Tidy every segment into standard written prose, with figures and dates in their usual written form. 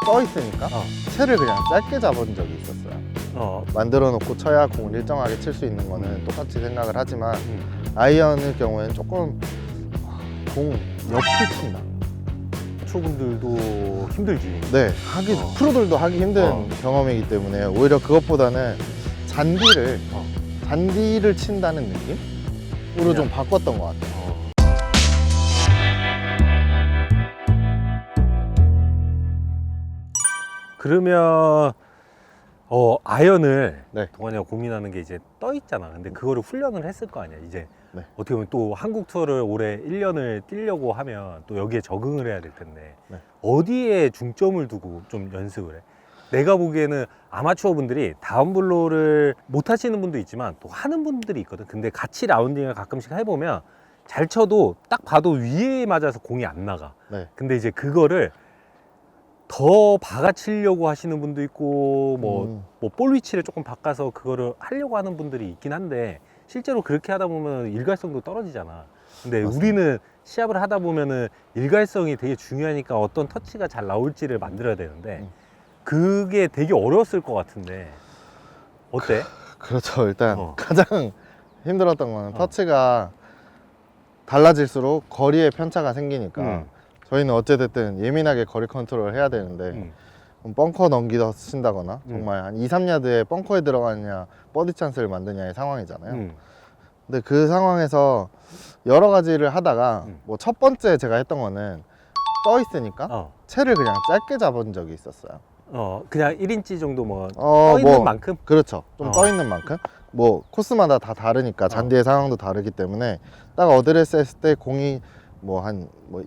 떠 있으니까 채를 그냥 짧게 잡은 적이 있었어요. 만들어 놓고 쳐야 공을 일정하게 칠 수 있는 거는 똑같이 생각을 하지만 아이언의 경우에는 조금 공 옆을 친다. 초보분들도 힘들지. 네, 프로들도 하기 힘든 경험이기 때문에 오히려 그것보다는 잔디를 친다는 느낌으로 좀 바꿨던 것 같아요. 그러면 아이언을 네. 동환이가 고민하는 게 이제 떠 있잖아. 근데 그거를 훈련을 했을 거 아니야. 이제 네. 어떻게 보면 또 한국 투어를 올해 1년을 뛰려고 하면 또 여기에 적응을 해야 될 텐데 네. 어디에 중점을 두고 좀 연습을 해? 내가 보기에는 아마추어 분들이 다운블로우를 못 하시는 분도 있지만 또 하는 분들이 있거든. 근데 같이 라운딩을 가끔씩 해보면 잘 쳐도 딱 봐도 위에 맞아서 공이 안 나가. 네. 근데 이제 그거를 더 박아치려고 하시는 분도 있고 뭐 볼 위치를 조금 바꿔서 그거를 하려고 하는 분들이 있긴 한데 실제로 그렇게 하다 보면 일관성도 떨어지잖아. 근데 맞습니다. 우리는 시합을 하다 보면은 일관성이 되게 중요하니까 어떤 터치가 잘 나올지를 만들어야 되는데 그게 되게 어려웠을 것 같은데 어때? 그렇죠. 일단 가장 힘들었던 거는 터치가 달라질수록 거리에 편차가 생기니까 저희는 어찌됐든 예민하게 거리 컨트롤을 해야 되는데 벙커 넘기다 친다거나 정말 한 2, 3야드에 벙커에 들어가느냐 버디 찬스를 만드냐의 상황이잖아요. 근데 그 상황에서 여러 가지를 하다가 뭐 첫 번째 제가 했던 거는 떠 있으니까 채를 그냥 짧게 잡은 적이 있었어요. 그냥 1인치 정도 떠 있는 만큼? 그렇죠. 좀 떠 있는 만큼. 뭐 코스마다 다 다르니까 잔디의 상황도 다르기 때문에 딱 어드레스 했을 때 공이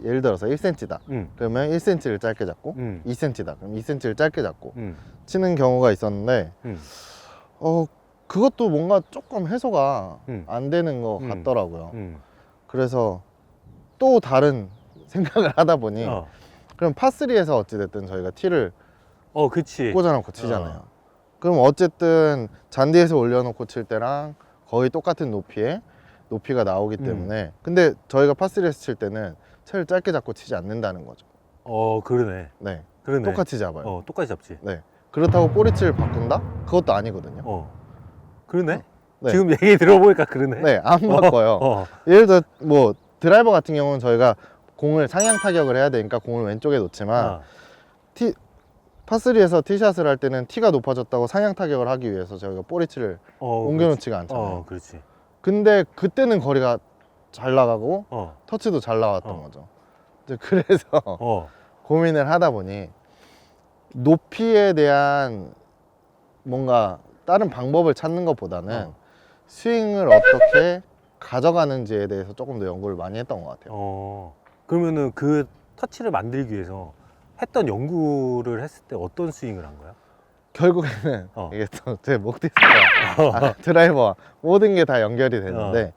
예를 들어서 1cm다. 그러면 1cm를 짧게 잡고 2cm다. 그럼 2cm를 짧게 잡고 치는 경우가 있었는데 그것도 뭔가 조금 해소가 안 되는 것 같더라고요. 그래서 또 다른 생각을 하다 보니 그럼 파3에서 어찌됐든 저희가 티를 그치. 꽂아놓고 치잖아요. 그럼 어쨌든 잔디에서 올려놓고 칠 때랑 거의 똑같은 높이가 나오기 때문에 근데 저희가 파3에서 칠 때는 채를 짧게 잡고 치지 않는다는 거죠. 그러네. 네, 그러네. 똑같이 잡아요. 똑같이 잡지. 네, 그렇다고 볼 위치를 바꾼다? 그것도 아니거든요. 그러네. 네. 지금 얘기 들어보니까 그러네. 네, 안 바꿔요. 예를 들어 뭐 드라이버 같은 경우는 저희가 공을 상향 타격을 해야 되니까 공을 왼쪽에 놓지만 파3에서 티샷을 할 때는 티가 높아졌다고 상향 타격을 하기 위해서 저희가 볼 위치를 옮겨놓지가 않잖아요. 그렇지. 근데 그때는 거리가 잘 나가고 터치도 잘 나왔던 거죠. 이제 그래서 고민을 하다 보니 높이에 대한 뭔가 다른 방법을 찾는 것보다는 스윙을 어떻게 가져가는지에 대해서 조금 더 연구를 많이 했던 것 같아요. 그러면은 그 터치를 만들기 위해서 했던 연구를 했을 때 어떤 스윙을 한 거야? 결국에는 이게 또 제 목디스크와 드라이버와 모든 게 다 연결이 되는데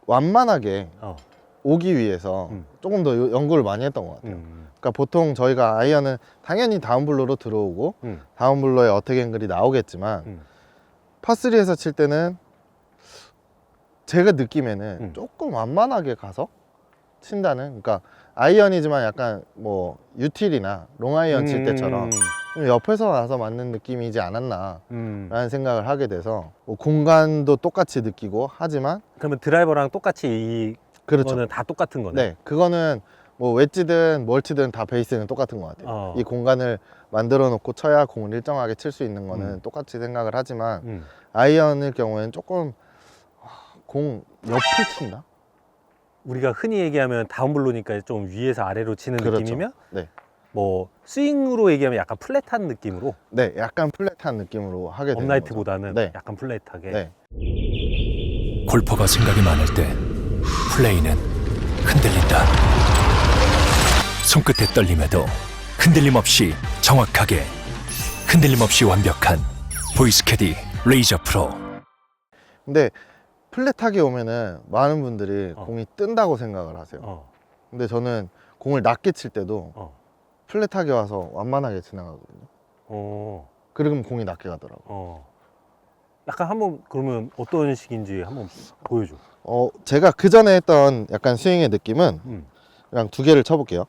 완만하게 오기 위해서 조금 더 연구를 많이 했던 것 같아요. 그러니까 보통 저희가 아이언은 당연히 다운블로로 들어오고 다운블로의 어택 앵글이 나오겠지만 파3에서 칠 때는 제가 느낌에는 조금 완만하게 가서 친다는, 그러니까 아이언이지만 약간 뭐 유틸이나 롱아이언 칠 때처럼 좀 옆에서 와서 맞는 느낌이지 않았나 라는 생각을 하게 돼서 뭐 공간도 똑같이 느끼고 하지만 그러면 드라이버랑 똑같이 그렇죠. 이거는 다 똑같은 거네. 네, 그거는 뭐 웨지든 뭘 치든 다 베이스는 똑같은 것 같아요. 이 공간을 만들어 놓고 쳐야 공을 일정하게 칠 수 있는 거는 똑같이 생각을 하지만 아이언의 경우에는 조금 공 옆을 친다? 우리가 흔히 얘기하면 다운블로니까 좀 위에서 아래로 치는 그렇죠. 느낌이면 네. 뭐 스윙으로 얘기하면 약간 플랫한 느낌으로 네, 약간 플랫한 느낌으로 하게 되는 거죠. 업라이트보다는 네. 약간 플랫하게. 네. 골퍼가 생각이 많을 때 플레이는 흔들린다. 손끝의 떨림에도 흔들림 없이 정확하게, 흔들림 없이 완벽한 보이스캐디 레이저 프로. 근데 플랫하게 오면은 많은 분들이 공이 뜬다고 생각을 하세요. 근데 저는 공을 낮게 칠 때도 플랫하게 와서 완만하게 지나가거든요. 그러면 공이 낮게 가더라고요. 약간 한번 그러면 어떤 식인지 한번 보여줘. 제가 그 전에 했던 약간 스윙의 느낌은 그냥 두 개를 쳐볼게요.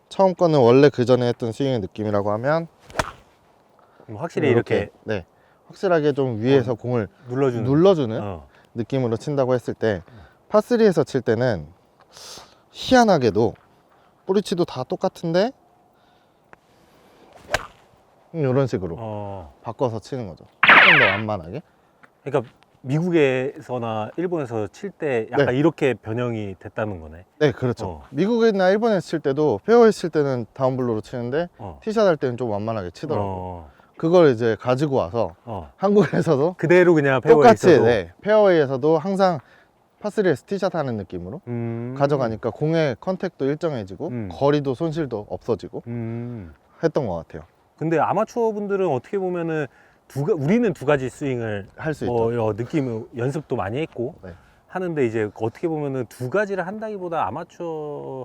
처음 거는 원래 그 전에 했던 스윙의 느낌이라고 하면 확실히 이렇게 네, 확실하게 좀 위에서 공을 눌러주는 느낌으로 친다고 했을 때 파3에서 칠 때는 희한하게도 뿌리치도 다 똑같은데 이런 식으로 바꿔서 치는 거죠. 좀 더 완만하게. 그러니까 미국에서나 일본에서 칠 때 약간 네. 이렇게 변형이 됐다는 거네. 네, 그렇죠. 미국이나 일본에서 칠 때도 페어웨이 칠 때는 다운블로로 치는데 티샷 할 때는 좀 완만하게 치더라고요. 그걸 이제 가지고 와서 한국에서도 그대로 그냥 페어웨이 똑같이 있어도. 페어웨이에서도 항상 파3에서 티샷 하는 느낌으로 가져가니까 공의 컨택도 일정해지고 거리도 손실도 없어지고 했던 것 같아요. 근데 아마추어 분들은 어떻게 보면은 우리는 두 가지 스윙을 할 수 있죠. 느낌 연습도 많이 했고 네. 하는데 이제 어떻게 보면은 두 가지를 한다기보다 아마추어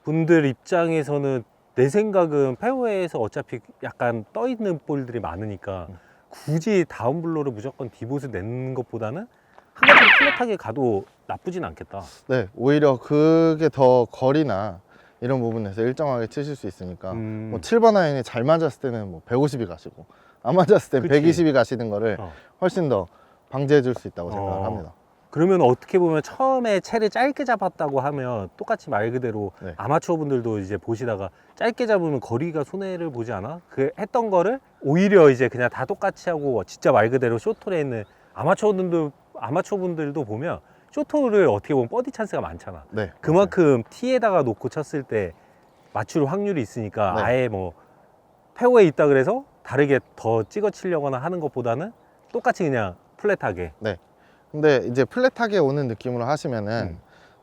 분들 입장에서는 내 생각은 페어웨이에서 어차피 약간 떠 있는 볼들이 많으니까 굳이 다운블로를 무조건 디봇을 내는 것보다는 한 가지 플랫하게 가도 나쁘진 않겠다. 네, 오히려 그게 더 거리나 이런 부분에서 일정하게 치실 수 있으니까 뭐 7번 아이언이 잘 맞았을 때는 뭐 150이 가시고 안 맞았을 땐 그치. 120이 가시는 거를 훨씬 더 방지해 줄 수 있다고 생각을 합니다. 그러면 어떻게 보면 처음에 채를 짧게 잡았다고 하면 똑같이 말 그대로 네. 아마추어 분들도 이제 보시다가 짧게 잡으면 거리가 손해를 보지 않아? 그 했던 거를 오히려 이제 그냥 다 똑같이 하고 진짜 말 그대로 쇼트에 있는 아마추어 분들도 보면 쇼트를 어떻게 보면 버디 찬스가 많잖아. 네, 그만큼 티에다가 놓고 쳤을 때 맞출 확률이 있으니까 네. 아예 뭐 페어웨이 있다 그래서 다르게 더 찍어 치려거나 하는 것보다는 똑같이 그냥 플랫하게. 네. 근데 이제 플랫하게 오는 느낌으로 하시면은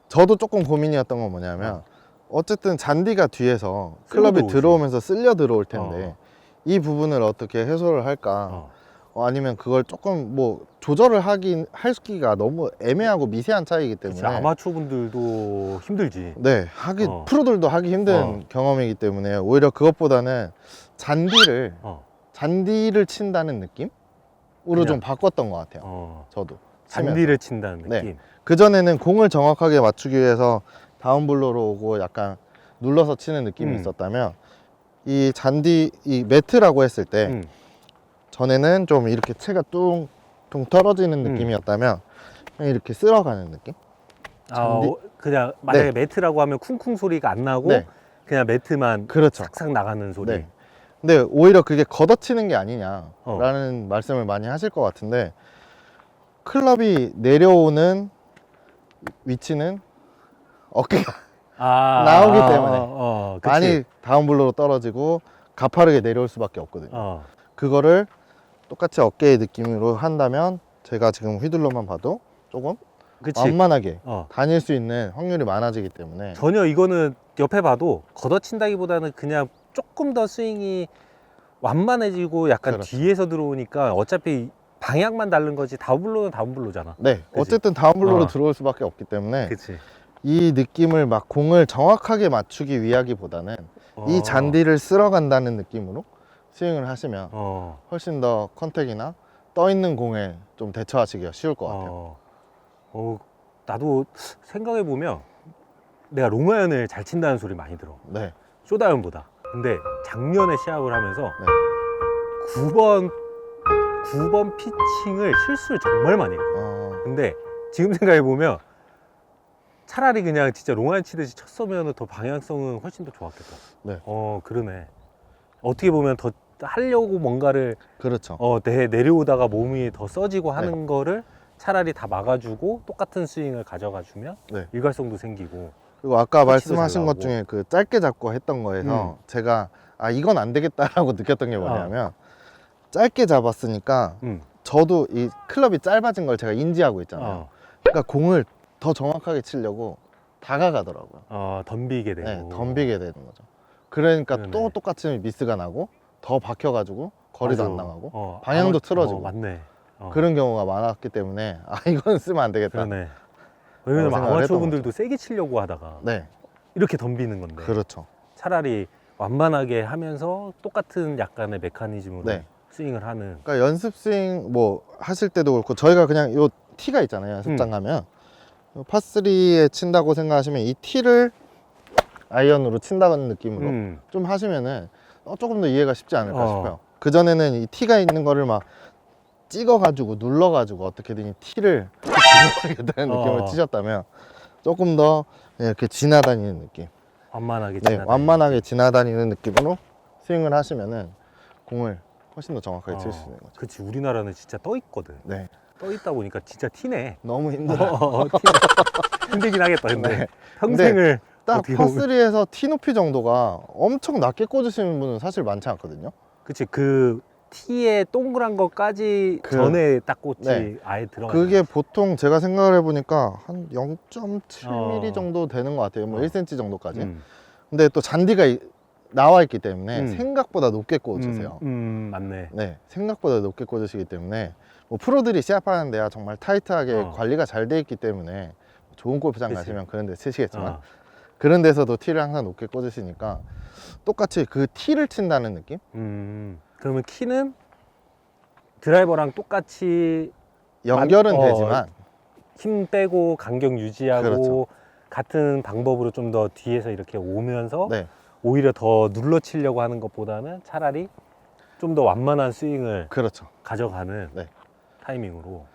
저도 조금 고민이었던 건 뭐냐면 어쨌든 잔디가 뒤에서 클럽이 들어오지. 들어오면서 쓸려 들어올 텐데 이 부분을 어떻게 해소를 할까? 아니면 그걸 조금 뭐 조절을 하기가 너무 애매하고 미세한 차이이기 때문에 그치, 아마추어 분들도 힘들지. 네, 프로들도 하기 힘든 경험이기 때문에 오히려 그것보다는 잔디를 친다는 느낌으로 그냥. 좀 바꿨던 것 같아요. 저도 잔디를 친다는 네. 느낌. 그전에는 공을 정확하게 맞추기 위해서 다운블로로 오고 약간 눌러서 치는 느낌이 있었다면 이 매트라고 했을 때 전에는 좀 이렇게 채가 뚱뚱 떨어지는 느낌이었다면 그냥 이렇게 쓸어가는 느낌? 그냥 만약에 매트라고 하면 쿵쿵 소리가 안 나고 네. 그냥 매트만 그렇죠. 싹싹 나가는 소리. 네. 근데 오히려 그게 걷어치는 게 아니냐라는 말씀을 많이 하실 것 같은데 클럽이 내려오는 위치는 어깨가 나오기 때문에 그치. 많이 다운블로로 떨어지고 가파르게 내려올 수밖에 없거든요. 그거를 똑같이 어깨의 느낌으로 한다면 제가 지금 휘둘러만 봐도 조금 그치. 완만하게 다닐 수 있는 확률이 많아지기 때문에 전혀 이거는 옆에 봐도 걷어친다기보다는 그냥 조금 더 스윙이 완만해지고 약간 그렇죠. 뒤에서 들어오니까 어차피 방향만 다른 거지 다운블로는 다운블로잖아. 네, 그치? 어쨌든 다운블로로 들어올 수밖에 없기 때문에 그치. 이 느낌을 막 공을 정확하게 맞추기 위하기보다는 이 잔디를 쓸어간다는 느낌으로 스윙을 하시면 훨씬 더 컨택이나 떠 있는 공에 좀 대처하시기가 쉬울 것 같아요. 나도 생각해 보면 내가 롱아이언을 잘 친다는 소리 많이 들어. 네, 쇼다이언보다. 근데 작년에 시합을 하면서 네. 9번 피칭을 실수를 정말 많이 했거든. 근데 지금 생각해 보면 차라리 그냥 진짜 롱아이언 치듯이 쳤으면 더 방향성은 훨씬 더 좋았겠다. 네. 그러네. 어떻게 보면 더 하려고 뭔가를 그렇죠. 내려오다가 몸이 더 써지고 하는 거를 차라리 다 막아주고 똑같은 스윙을 가져가 주면 네. 일관성도 생기고. 그리고 아까 터치도 말씀하신 잘 것 나오고. 중에 그 짧게 잡고 했던 거에서 제가 이건 안 되겠다라고 느꼈던 게 뭐냐면 짧게 잡았으니까 저도 이 클럽이 짧아진 걸 제가 인지하고 있잖아요. 그러니까 공을 더 정확하게 치려고 다가가더라고요. 덤비게 되고. 네, 덤비게 되는 거죠. 그러니까 그러네. 또 똑같이 미스가 나고 더 박혀가지고 거리도 맞아. 안 나가고 방향도 틀어지고 맞네. 그런 경우가 많았기 때문에 이건 쓰면 안 되겠다. 그러네. 왜냐면 생각을 아마추어 했던 분들도 세게 치려고 하다가 네, 이렇게 덤비는 건데 그렇죠. 차라리 완만하게 하면서 똑같은 약간의 메커니즘으로 네. 스윙을 하는. 그러니까 연습 스윙 뭐 하실 때도 그렇고 저희가 그냥 요 티가 있잖아요. 연습장 가면 요 파3에 친다고 생각하시면 이 티를 아이언으로 친다는 느낌으로 좀 하시면은 조금 더 이해가 쉽지 않을까 싶어요. 그전에는 이 티가 있는 거를 막 찍어가지고 눌러가지고 어떻게든 이 티를 들어가겠다는 느낌을 치셨다면 조금 더 이렇게 지나다니는 느낌, 완만하게 네, 지나다니는 완만하게 지나다니는 느낌으로 스윙을 하시면은 공을 훨씬 더 정확하게 칠 수 있는 거죠. 그치, 우리나라는 진짜 떠 있거든. 네, 떠 있다 보니까 진짜 티네. 너무 힘들어요. 티네. 힘들긴 하겠다. 근데 네. 평생을 딱 어떻게 보면- 파3에서 티 높이 정도가 엄청 낮게 꽂으시는 분은 사실 많지 않거든요. 그치, 그 티에 동그란 거까지 그- 전에 딱 꽂지. 네. 아예 들어가. 그게 보통 제가 생각을 해보니까 한 0.7mm 어. 정도 되는 것 같아요. 뭐 어. 1cm 정도까지. 근데 또 잔디가 나와 있기 때문에 음. 생각보다 높게 꽂으세요. 맞네. 네, 생각보다 높게 꽂으시기 때문에 뭐 프로들이 시합하는 데야 정말 타이트하게 관리가 잘 돼 있기 때문에 좋은 골프장 그치. 가시면 그런 데 치시겠지만 어. 그런 데서도 티를 항상 높게 꽂으시니까 똑같이 그 티를 친다는 느낌? 그러면 키는 드라이버랑 똑같이 연결은 어, 되지만 힘 빼고 간격 유지하고 그렇죠. 같은 방법으로 좀 더 뒤에서 이렇게 오면서 네, 오히려 더 눌러 치려고 하는 것보다는 차라리 좀 더 완만한 스윙을 그렇죠. 가져가는 네. 타이밍으로.